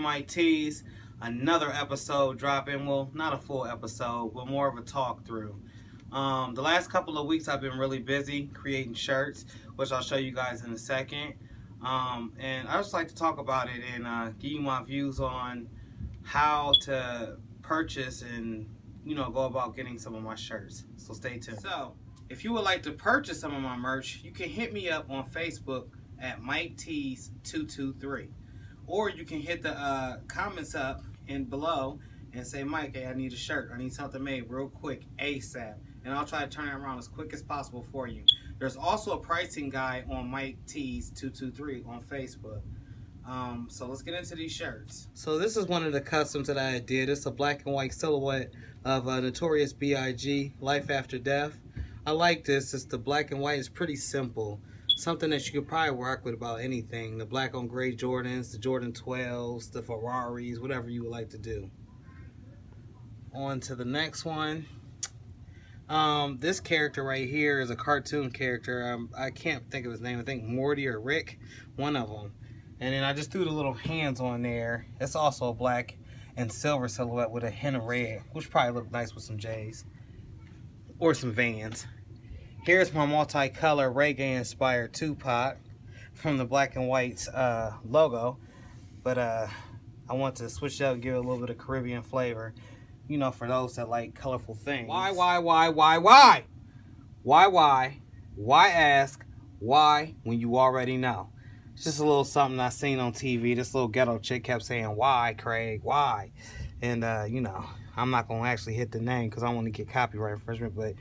Mike Tees. Another episode dropping. Well, not a full episode, but more of a talk through. The last couple of weeks I've been really busy creating shirts, which I'll show you guys in a second. And I just like to talk about it and give you my views on how to purchase and go about getting some of my shirts. So stay tuned. So if you would like to purchase some of my merch, you can hit me up on Facebook at Mike Tees 223, or you can hit the comments up and below and say, Mike, hey, I need a shirt. I need something made real quick, ASAP. And I'll try to turn it around as quick as possible for you. There's also a pricing guide on Mike Tees 223 on Facebook. So let's get into these shirts. So this is one of the customs that I did. It's a black and white silhouette of Notorious B.I.G. Life After Death. I like this. It's the black and white. It's pretty simple. Something that you could probably rock with about anything. The black on gray Jordans, the Jordan 12s, the Ferraris, whatever you would like to do. On to the next one. This character right here is a cartoon character. I can't think of his name. I think Morty or Rick, one of them. And then I just threw the little hands on there. It's also a black and silver silhouette with a hint of red, which probably look nice with some J's or some Vans. Here's my multicolor reggae-inspired Tupac from the black and white logo. But I want to switch it up and give it a little bit of Caribbean flavor. You know, for those that like colorful things. Why? Why ask why when you already know? It's just a little something I seen on TV. This little ghetto chick kept saying, why, Craig, why? And, I'm not going to actually hit the name because I want to get copyright infringement, but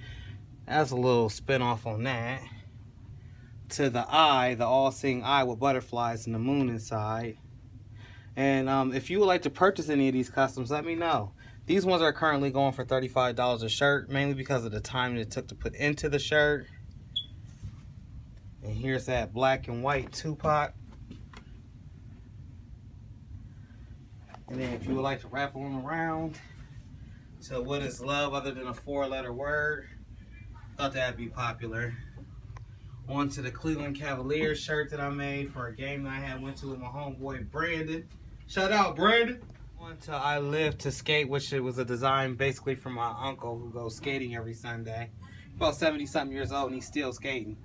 that's a little spin-off on that. To the eye, the all-seeing eye with butterflies and the moon inside. And if you would like to purchase any of these customs, let me know. These ones are currently going for $35 a shirt, mainly because of the time it took to put into the shirt. And here's that black and white Tupac. And then if you would like to wrap them around to what is love other than a 4-letter word, thought that'd be popular. On to the Cleveland Cavaliers shirt that I made for a game that I went to with my homeboy Brandon. Shout out, Brandon. On to I Live to Skate, which it was a design basically from my uncle who goes skating every Sunday. About 70-something years old and he's still skating.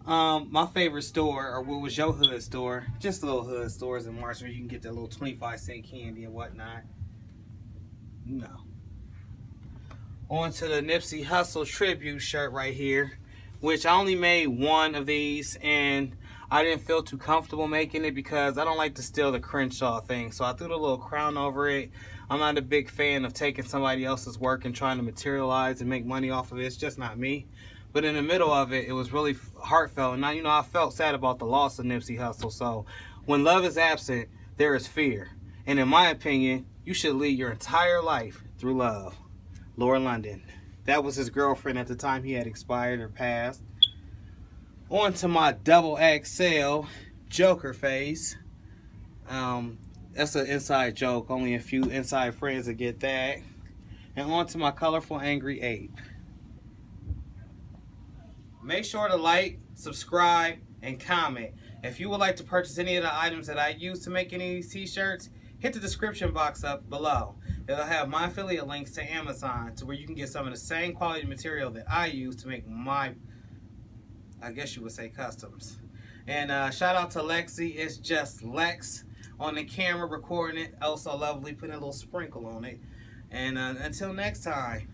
My favorite store, or what was your hood store, just little hood stores in Marshall where you can get that little 25-cent candy and whatnot. No. On to the Nipsey Hussle tribute shirt right here, which I only made one of these and I didn't feel too comfortable making it because I don't like to steal the Crenshaw thing. So I threw the little crown over it. I'm not a big fan of taking somebody else's work and trying to materialize and make money off of it. It's just not me. But in the middle of it, it was really heartfelt. And I felt sad about the loss of Nipsey Hussle. So when love is absent, there is fear. And in my opinion, you should lead your entire life through love. Lauren London. That was his girlfriend at the time he had expired or passed. On to my double XL Joker face. That's an inside joke. Only a few inside friends that get that. And on to my colorful angry ape. Make sure to like, subscribe, and comment. If you would like to purchase any of the items that I use to make any of these t-shirts, hit the description box up below. It'll have my affiliate links to Amazon to where you can get some of the same quality material that I use to make my, I guess you would say, customs. And shout out to Lexi. It's just Lex on the camera recording it. Oh, so lovely. Putting a little sprinkle on it. And until next time.